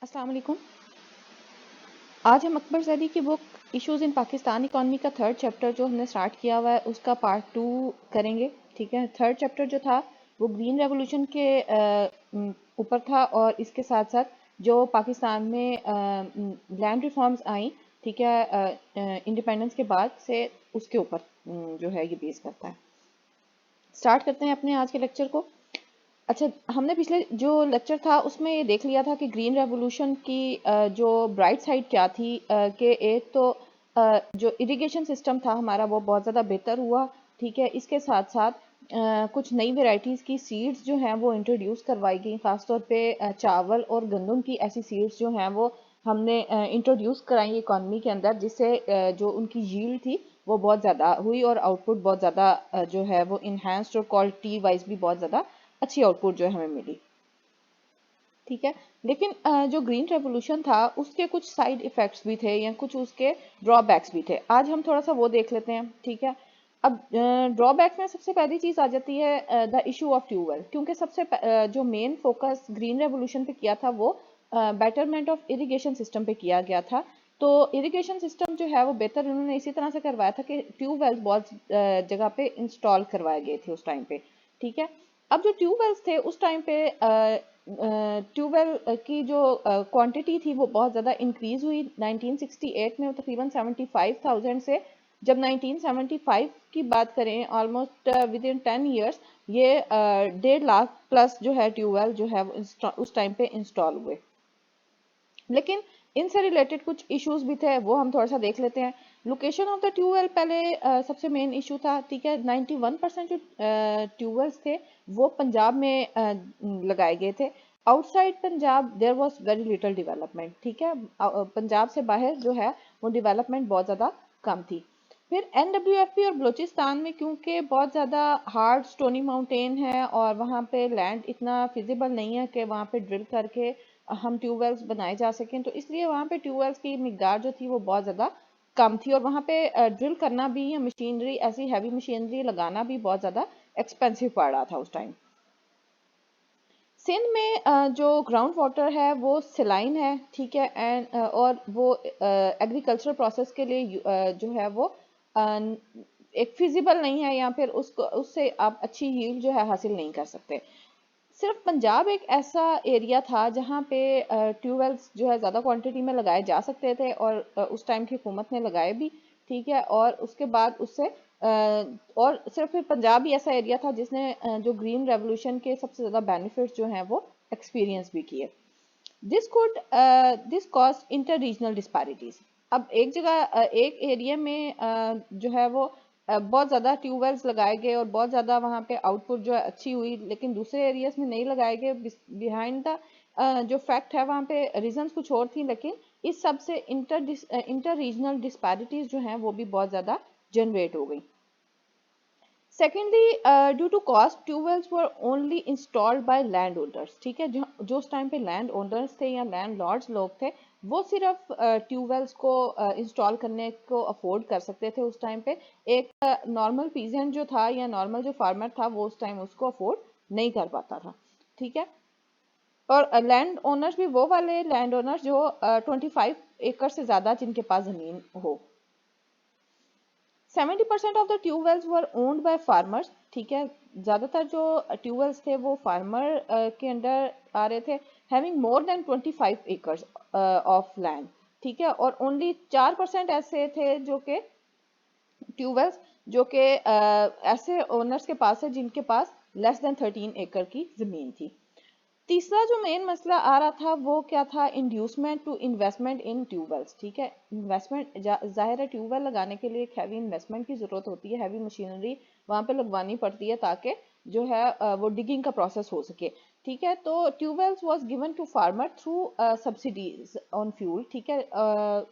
अस्सलाम वालेकुम। आज हम अकबर ज़ैदी की बुक इश्यूज़ इन पाकिस्तान इकॉनमी का थर्ड चैप्टर जो हमने स्टार्ट किया हुआ है उसका पार्ट 2 करेंगे। ठीक है, थर्ड चैप्टर जो था वो ग्रीन रेवोल्यूशन के ऊपर था और इसके साथ साथ जो पाकिस्तान में लैंड रिफॉर्म्स आई, ठीक है, इंडिपेंडेंस के बाद से उसके ऊपर जो है ये बेस करता है। स्टार्ट करते हैं अपने आज के लेक्चर को। अच्छा, हमने पिछले जो लेक्चर था उसमें ये देख लिया था कि ग्रीन रेवोल्यूशन की जो ब्राइट साइड क्या थी, कि एक तो जो इरिगेशन सिस्टम था हमारा वो बहुत ज़्यादा बेहतर हुआ। ठीक है, इसके साथ साथ कुछ नई वेराइटीज़ की सीड्स जो हैं वो इंट्रोड्यूस करवाई गई, ख़ासतौर पे चावल और गंदम की ऐसी सीड्स जो हैं वो हमने इंट्रोड्यूस कराई इकॉनमी के अंदर, जिससे जो उनकी यील्ड थी वो बहुत ज़्यादा हुई और आउटपुट बहुत ज़्यादा जो है वो इन्हांस्ड और क्वालिटी वाइज भी बहुत ज़्यादा अच्छी आउटपुट जो है हमें मिली। ठीक है, लेकिन जो ग्रीन रेवोल्यूशन था उसके कुछ साइड इफ़ेक्ट्स भी थे या कुछ उसके ड्रॉबैक्स भी थे। आज हम थोड़ा सा वो देख लेते हैं। ठीक है, अब ड्रॉबैक्स में सबसे पहली चीज़ आ जाती है द इशू ऑफ ट्यूबवेल, क्योंकि जो मेन फोकस ग्रीन रेवोल्यूशन पे किया था वो बेटरमेंट ऑफ इरिगेशन सिस्टम पे किया गया था। तो इरिगेशन सिस्टम जो है वो बेहतर उन्होंने इसी तरह से करवाया था कि ट्यूबवेल बहुत जगह पे इंस्टॉल करवाए गए थे उस टाइम पे। ठीक है, अब जो ट्यूबवेल्स थे उस टाइम पे ट्यूबवेल की जो क्वांटिटी थी वो बहुत ज़्यादा इंक्रीज़ हुई 1968 में, वो तकरीबन 75,000 से, जब 1975 की बात करें ऑलमोस्ट विद इन 10 ईयर्स ये 1.5 लाख प्लस जो है ट्यूबवेल जो है वो उस टाइम पे इंस्टॉल हुए। लेकिन इनसे रिलेटेड कुछ इश्यूज भी थे, वो हम थोड़ा सा देख लेते हैं। लोकेशन ऑफ द ट्यूबवेल पहले सबसे मेन इशू था। ठीक है, 91% जो ट्यूबवेल्स थे वो पंजाब में लगाए गए थे। Outside Punjab there was very little development. ठीक है, पंजाब से बाहर जो है वो डेवलपमेंट बहुत ज़्यादा कम थी। फिर NWFP और बलूचिस्तान में क्योंकि बहुत ज़्यादा हार्ड स्टोनी माउंटेन है और वहाँ पे लैंड इतना फिजिबल नहीं है कि वहाँ पे ड्रिल करके हम ट्यूबवेल्स बनाए जा सकें, तो इसलिए वहाँ पे ट्यूबवेल्स की मिकदार जो थी वो बहुत ज़्यादा कम थी और वहाँ पे ड्रिल करना भी या मशीनरी ऐसी हैवी मशीनरी लगाना भी बहुत ज़्यादा एक्सपेंसिव पड़ रहा था उस टाइम। सिंध में जो ग्राउंड वाटर है वो सिलाइन है। ठीक है, एंड और वो एग्रीकल्चर प्रोसेस के लिए जो है वो एक फिजिबल नहीं है या फिर उसको उससे आप अच्छी यील्ड जो है हासिल नहीं कर सकते। सिर्फ पंजाब एक ऐसा एरिया था जहाँ पे ट्यूबवेल्स जो है ज़्यादा क्वांटिटी में लगाए जा सकते थे और उस टाइम की हुकूमत ने लगाए भी। ठीक है, और उसके बाद उससे और सिर्फ फिर पंजाब ही ऐसा एरिया था जिसने जो ग्रीन रेवोल्यूशन के सबसे ज़्यादा बेनिफिट्स जो हैं वो एक्सपीरियंस भी किए। This cause inter regional disparities. अब एक जगह एक एरिया में जो है वो बहुत ज़्यादा ट्यूबवेल्स लगाए गए और बहुत ज़्यादा वहाँ पे आउटपुट जो है अच्छी हुई, लेकिन दूसरे एरियाज में नहीं लगाए गए। बिहाइंड द जो फैक्ट है वहाँ पे रीजंस कुछ और थी, लेकिन इस सब से इंटर रीजनल डिस्पैरिटीज जो हैं वो भी बहुत ज़्यादा जनरेट हो गई। Secondly, due to cost tubewells were only installed by land owners. ठीक है, जो उस टाइम पे लैंड ओनर्स थे या लैंड लॉर्ड्स लोग थे वो सिर्फ ट्यूबवेल्स को इंस्टॉल करने को अफोर्ड कर सकते थे उस टाइम पे। एक नॉर्मल पीजेंट जो था या नॉर्मल जो फार्मर था वो उस टाइम उसको अफोर्ड नहीं कर पाता था। ठीक है, और लैंड ओनर्स भी वो वाले लैंड ओनर्स जो 25 एकड़ से ज़्यादा जिनके पास ज़मीन हो। 70% of the tube wells were owned by farmers. ठीक है, ज़्यादातर जो ट्यूबवेल्स थे वो फार्मर के अंडर आ रहे थे, having more than 25 acres of land. ठीक है, और ओनली 4% ऐसे थे जो कि ट्यूबवेल्स जो कि ऐसे ओनर्स के पास है जिनके पास लेस देन 13 एकड़ की ज़मीन थी। तीसरा जो मेन मसला आ रहा था वो क्या था, inducement to investment in tubewells. ठीक है, इन्वेस्टमेंट जाहिर है ट्यूबवेल लगाने के लिए एक हैवी इन्वेस्टमेंट की ज़रूरत होती है, हैवी मशीनरी वहाँ पे लगवानी पड़ती है ताकि जो है वो डिगिंग का प्रोसेस हो सके। ठीक है, तो tubewells was given to farmer through subsidies on fuel. ठीक है,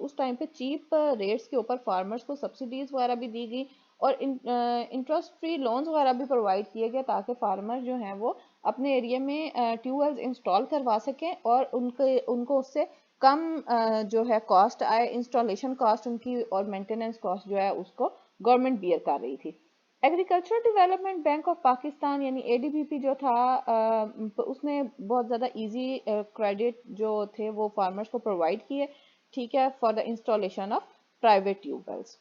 उस टाइम पे चीप रेट्स के ऊपर फार्मर्स को सब्सिडीज वगैरह भी दी गई और इंटरेस्ट फ्री लोन्स वगैरह भी प्रोवाइड किए गए ताकि फार्मर जो हैं वो अपने एरिया में ट्यूबवेल्स इंस्टॉल करवा सकें और उनको उससे कम जो है कॉस्ट आए, इंस्टॉलेशन कॉस्ट उनकी और मेंटेनेंस कॉस्ट जो है उसको गवर्नमेंट बियर कर रही थी। Agricultural development bank of Pakistan यानी एडीबीपी जो था उसने बहुत ज़्यादा इजी क्रेडिट जो थे वो फार्मर्स को प्रोवाइड किए, ठीक है, for the installation of private tube wells.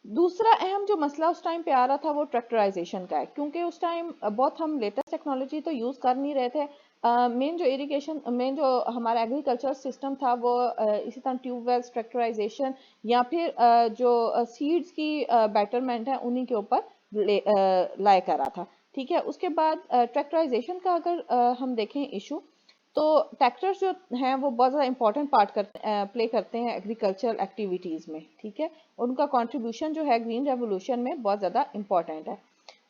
दूसरा अहम जो मसला उस टाइम पे आ रहा था वो ट्रैक्टराइजेशन का है, क्योंकि उस टाइम बहुत हम लेटेस्ट टेक्नोलॉजी तो यूज़ कर नहीं रहे थे। मेन जो इरिगेशन मेन जो हमारा एग्रीकल्चर सिस्टम था वो इसी तरह ट्यूबवेल्स, ट्रैक्टराइजेशन या फिर जो सीड्स की बेटरमेंट है उन्हीं के ऊपर लाया करा था, ठीक है। उसके बाद ट्रैक्टराइजेशन का अगर हम देखें इशू, तो ट्रैक्टर्स जो हैं वो बहुत ज़्यादा इंपॉर्टेंट पार्ट प्ले करते हैं एग्रीकल्चरल एक्टिविटीज़ में, ठीक है। उनका कंट्रीब्यूशन जो है ग्रीन रेवोल्यूशन में बहुत ज़्यादा इंपॉर्टेंट है।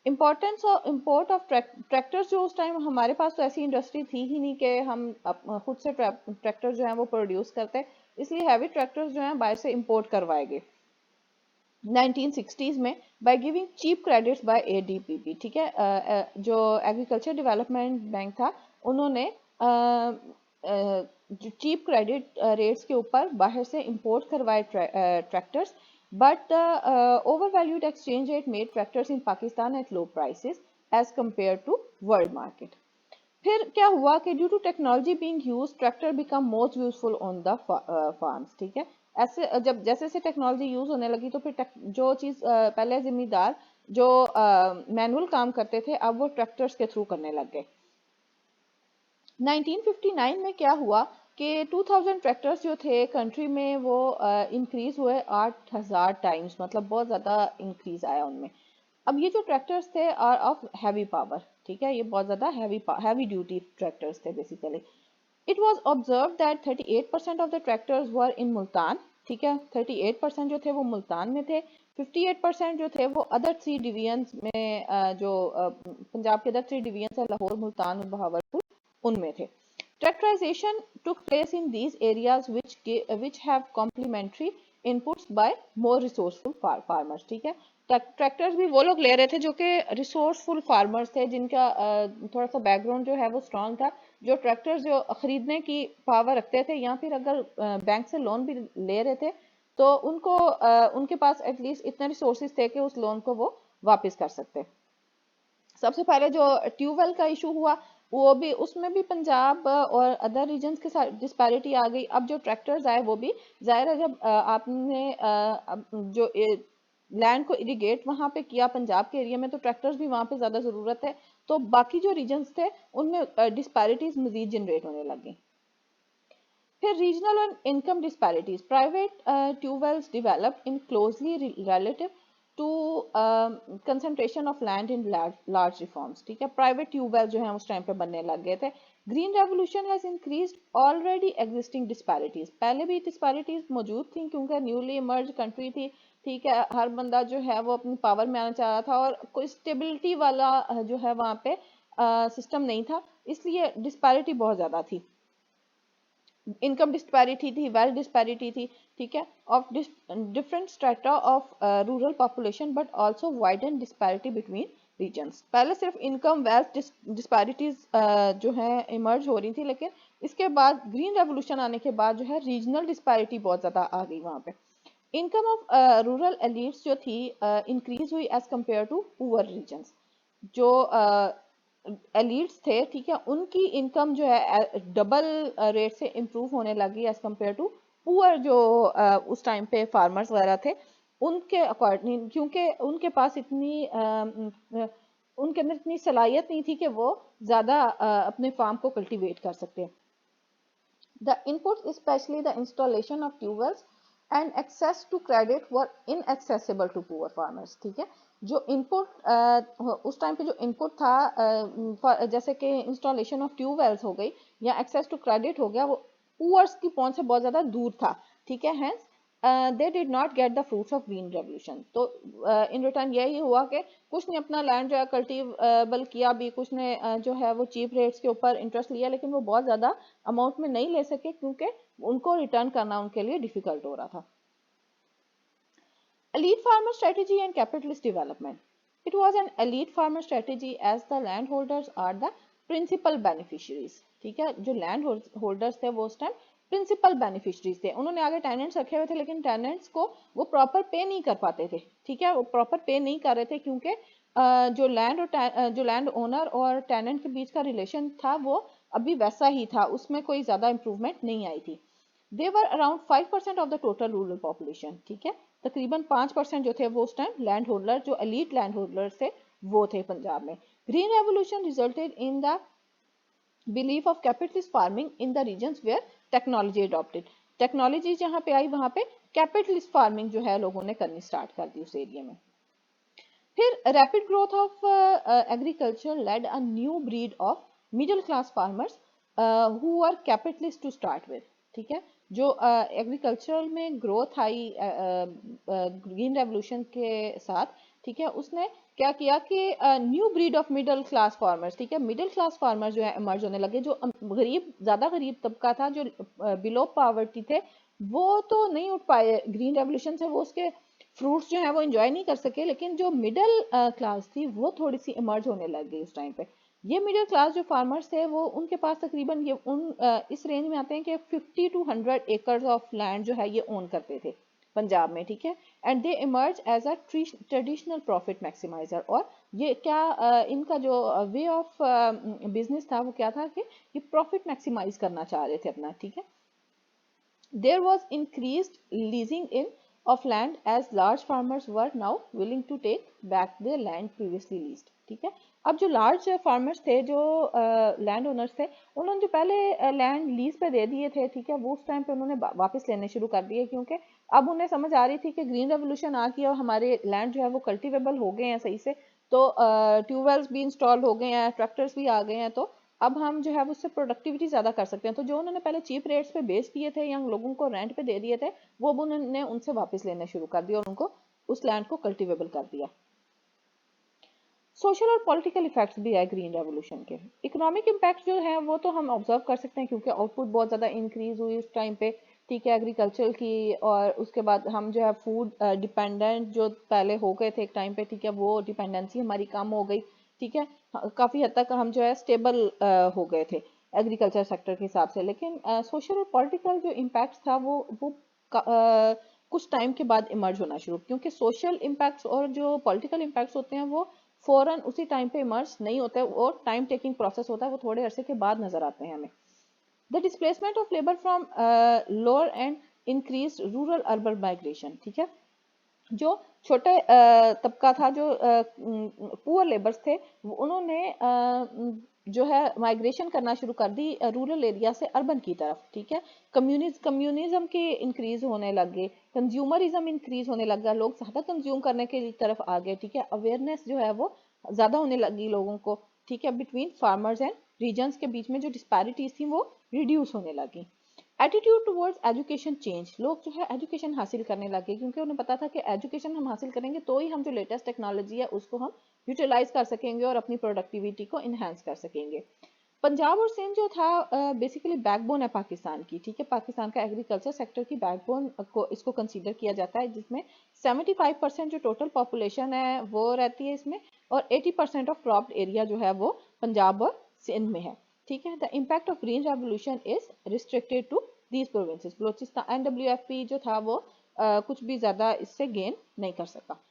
इम्पोर्टेंस और इम्पोर्ट ऑफ ट्रैक्टर्स जो उस टाइम हमारे पास तो ऐसी इंडस्ट्री थी ही नहीं कि हम खुद से ट्रैक्टर जो हैं वो प्रोड्यूस करते, इसलिए हैवी ट्रैक्टर्स जो हैं बाहर से इंपोर्ट करवाए गए 1960s में by giving cheap credits by ADPP, ठीक है। जो एग्रीकल्चर डेवलपमेंट बैंक था उन्होंने जो चीप क्रेडिट रेट्स के ऊपर बाहर से इंपोर्ट करवाए tractors, but the overvalued exchange rate made tractors in Pakistan at low prices as compared to world market. फिर क्या हुआ कि due to technology being used tractor become most useful on the farms, ठीक है। ऐसे जब जैसे जैसे टेक्नोलॉजी यूज होने लगी तो फिर जो चीज़ पहले जिम्मेदार जो मैनुअल काम करते थे अब वो ट्रैक्टर्स के थ्रू करने लग गए। 1959 में क्या हुआ कि 2000 ट्रैक्टर्स जो थे कंट्री में वो इंक्रीज हुए 8000 टाइम्स, मतलब बहुत ज़्यादा इंक्रीज आया उनमें। अब ये जो ट्रैक्टर्स थे आर ऑफ हैवी पावर, ठीक है, ये बहुत ज़्यादा हैवी ड्यूटी ट्रैक्टर्स थे basically. It was observe that 38% of the tractors were in Multan, ठीक है, 38% जो थे वो मुल्तान में थे, 58% जो थे वो अदर 3 डिवीजन्स में जो पंजाब के अदर 3 डिवीजन्स है लाहौर, मुल्तान और बहावलपुर, उनमें थे। Tractorization took place in these areas which have complementary inputs by more resourceful farmers, ठीक है। ट्रैक्टर्स भी वो लोग ले रहे थे जो कि रिसोर्सफुल फार्मर्स थे, जिनका थोड़ा सा बैकग्राउंड जो है वो स्ट्रांग था, जो ट्रैक्टर्स जो खरीदने की पावर रखते थे या फिर अगर बैंक से लोन भी ले रहे थे तो उनको उनके पास एटलीस्ट इतने रिसोर्सेज थे कि उस लोन को वो वापस कर सकते। सबसे पहले जो ट्यूबवेल का इशू हुआ वो भी, उसमें भी पंजाब और अदर रीजन्स के साथ डिस्पैरिटी आ गई। अब जो ट्रैक्टर्स आए वो भी जाहिर है जब आपने जो लैंड को इरिगेट वहां पे किया पंजाब के एरिया में तो ट्रैक्टर्स भी वहां पे ज़्यादा ज़रूरत है, तो बाकी जो रीजन्स थे उनमें डिस्पैरिटीज मजीद जनरेट होने लगी। फिर रीजनल और income disparities, private tubewells develop in closely relative to concentration of land in large reforms, ठीक है। प्राइवेट ट्यूबवेल जो है उस टाइम पे बनने लग गए थे। Green revolution has increased already existing disparities, पहले भी डिस्पैरिटीज मौजूद थी क्योंकि न्यूली इमर्ज कंट्री थी, ठीक है। हर बंदा जो है वो अपनी पावर में आना चाह रहा था और कोई स्टेबिलिटी वाला जो है वहाँ पे सिस्टम नहीं था, इसलिए डिस्पैरिटी बहुत ज़्यादा थी। इनकम डिस्पैरिटी थी, वेल्थ डिस्पैरिटी थी, ठीक है, of different strata of rural population but also widen disparity between regions. पहले सिर्फ इनकम वेल्थ डिस्पैरिटीज जो है इमर्ज हो रही थी, लेकिन इसके बाद ग्रीन रेवोल्यूशन आने के बाद जो है रीजनल डिस्पैरिटी बहुत ज़्यादा आ गई वहाँ पे। इनकम ऑफ रूरल एलिट्स जो थी इंक्रीज हुई as compare to poor regions. जो एलिट्स थे, ठीक है, उनकी इनकम जो है डबल रेट से इम्प्रूव होने लगी एज कम्पेयर टू पुअर जो उस टाइम पे फार्मर्स वगैरह थे उनके अकॉर्डिंग, क्योंकि उनके पास इतनी उनके अंदर इतनी सलाहियत नहीं थी कि वो ज़्यादा अपने फार्म को कल्टीवेट कर सकते। The inputs, especially the installation of tubewells and access to credit were inaccessible to poor farmers, ठीक है। जो इनपुट उस टाइम पे जो इनपुट था जैसे कि इंस्टॉलेशन ऑफ ट्यूबवेल्स हो गई या एक्सेस टू क्रेडिट हो गया, वो पुअर्स की पहुंच से बहुत ज़्यादा दूर था, ठीक है। Hence they did not get the fruits of green revolution. तो इन रिटर्न यही हुआ कि कुछ ने अपना लैंड जो है कल्टीवेबल किया भी, कुछ ने जो है वो चीप रेट्स के ऊपर इंटरेस्ट लिया, लेकिन वो बहुत ज़्यादा अमाउंट में नहीं ले सके क्योंकि उनको रिटर्न करना उनके लिए डिफिकल्ट हो रहा था। Elite farmer strategy and capitalist development. It was an elite farmer strategy as the landholders are the principal beneficiaries, ठीक है। जो लैंड होल्डर्स थे वो उस टाइम प्रिंसिपल बेनिफिशरीज थे। उन्होंने आगे टेनेंट्स रखे हुए थे लेकिन टेनेंट्स को वो प्रॉपर पे नहीं कर पाते थे, ठीक है, वो प्रॉपर पे नहीं कर रहे थे क्योंकि जो लैंड ओनर और टेनेंट के बीच का रिलेशन था वो अभी वैसा ही था, उसमें कोई ज़्यादा इंप्रूवमेंट नहीं आई थी। They were around 5% of the total rural population, ठीक है, तकरीबन 5% जो थे वो उस टाइम लैंड होल्डर, जो एलीट लैंड होल्डर थे वो थे पंजाब में। Green revolution resulted in the belief of capitalist farming in the regions where technology adopted. Technology जहाँ पे आई वहाँ पे कैपिटलिस्ट फार्मिंग जो है लोगों ने करनी स्टार्ट कर दी उस एरिया में। फिर rapid growth of agriculture led a new breed of middle class farmers who are capitalist to start with, ठीक है, जो एग्रीकल्चर में ग्रोथ आई ग्रीन रेवोल्यूशन के साथ, ठीक है, उसने क्या किया कि new breed of middle class farmers, ठीक है, मिडिल क्लास फार्मर्स जो है इमर्ज होने लगे, जो गरीब, ज़्यादा गरीब तबका था, जो बिलो पावर्टी थे, वो तो नहीं उठ पाए ग्रीन रेवोल्यूशन से, वो उसके फ्रूट्स जो है वो एंजॉय नहीं कर सके, लेकिन जो मिडिल क्लास थी वो थोड़ी सी इमर्ज होने लग गई उस टाइम पे। ये मिडिल क्लास जो फार्मर्स थे वो उनके पास तकरीबन ये इस रेंज में आते हैं कि 50 to 100 एकर्स ऑफ लैंड जो है ये ओन करते थे पंजाब में, ठीक है, and they emerge as a traditional profit maximiser. और ये क्या इनका जो वे ऑफ बिजनेस था वो क्या था कि ये प्रॉफिट मैक्सिमाइज करना चाह रहे थे अपना, ठीक है। There was increased leasing in of land as large farmers were now willing to take back their land previously leased, ठीक है। अब जो लार्ज फार्मर्स थे, जो लैंड ओनर्स थे, उन्होंने जो पहले लैंड लीज पे दे दिए थे, ठीक है, वो उस टाइम पे उन्होंने वापस लेने शुरू कर दिए क्योंकि अब उन्हें समझ आ रही थी कि ग्रीन रेवोल्यूशन आ गई और हमारे लैंड जो है वो कल्टिवेबल हो गए हैं सही से, तो ट्यूबवेल्स भी इंस्टॉल हो गए हैं, ट्रैक्टर्स भी आ गए हैं, तो अब हम जो है उससे प्रोडक्टिविटी ज़्यादा कर सकते हैं। तो जो उन्होंने पहले चीप रेट्स पे बेच दिए थे या लोगों को रेंट पे दे दिए थे, वो अब उन्होंने उनसे वापस लेने शुरू कर दिया और उनको उस लैंड को कल्टिवेबल कर दिया। सोशल और पॉलिटिकल इफेक्ट्स भी है ग्रीन रेवोल्यूशन के। इकोनॉमिक इम्पैक्ट जो है वो तो हम ऑब्जर्व कर सकते हैं क्योंकि आउटपुट बहुत ज़्यादा इंक्रीज हुई उस टाइम पे, ठीक है, एग्रीकल्चर की, और उसके बाद हम जो है फूड डिपेंडेंट जो पहले हो गए थे एक टाइम पे, ठीक है, वो डिपेंडेंसी हमारी कम हो गई, ठीक है, काफ़ी हद तक हम जो है स्टेबल हो गए थे एग्रीकल्चर सेक्टर के हिसाब से। लेकिन सोशल और पॉलिटिकल जो इम्पैक्ट था वो कुछ टाइम के बाद इमर्ज होना शुरू, क्योंकि सोशल इम्पैक्ट्स और जो पॉलिटिकल इम्पैक्ट्स होते हैं वो फौरन उसी टाइम पे इमर्ज नहीं होता है, वो टाइम टेकिंग प्रोसेस होता है, वो थोड़े अरसे के बाद नजर आते हैं हमें। The displacement of labour from lower and increase rural urban migration, ठीक है, जो छोटे तबका था, जो पुअर लेबर्स थे, उन्होंने जो है माइग्रेशन करना शुरू कर दी रूरल एरिया से अर्बन की तरफ, ठीक है। कम्युनिज्म के इंक्रीज होने लग गए, कंज्यूमरिज्म इंक्रीज होने लग गया, लोग ज़्यादा कंज्यूम करने की तरफ आ गए, ठीक है, अवेयरनेस जो है वो ज़्यादा होने लगी लोगों को, ठीक है, बिटवीन फार्मर्स एंड रीजन्स के बीच में जो डिस्पैरिटीज थी वो रिड्यूस होने लगी। एटीट्यूड टुवर्ड्स एजुकेशन चेंज, लोग जो है एजुकेशन हासिल करने लगे क्योंकि उन्हें पता था कि एजुकेशन हम हासिल करेंगे तो ही हम जो लेटेस्ट टेक्नोलॉजी है उसको हम यूटिलाइज कर सकेंगे और अपनी प्रोडक्टिविटी को इन्हांस कर सकेंगे। पंजाब और सिंध जो था बेसिकली बैकबोन है पाकिस्तान की, ठीक है, पाकिस्तान का एग्रीकल्चर सेक्टर की बैकबोन को इसको कंसीडर किया जाता है, जिसमें 75% जो टोटल पॉपुलेशन है वो रहती है इसमें, और 80% ऑफ क्रॉप्ड एरिया जो है वो पंजाब और सिंध में है, ठीक है। The impact of green revolution is restricted to these provinces. Balochistan NWFP जो था वो कुछ भी ज़्यादा इससे गेन नहीं कर सका।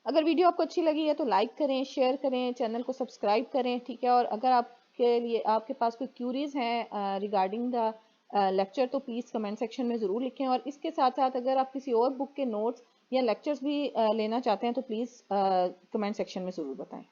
अगर वीडियो आपको अच्छी लगी है तो लाइक करें, शेयर करें, चैनल को सब्सक्राइब करें, ठीक है, और अगर आपके पास कोई क्यूरीज हैं रिगार्डिंग द लेक्चर तो प्लीज़ कमेंट सेक्शन में ज़रूर लिखें, और इसके साथ साथ अगर आप किसी और बुक के नोट्स या लेक्चर्स भी लेना चाहते हैं तो प्लीज़ कमेंट सेक्शन में ज़रूर बताएं।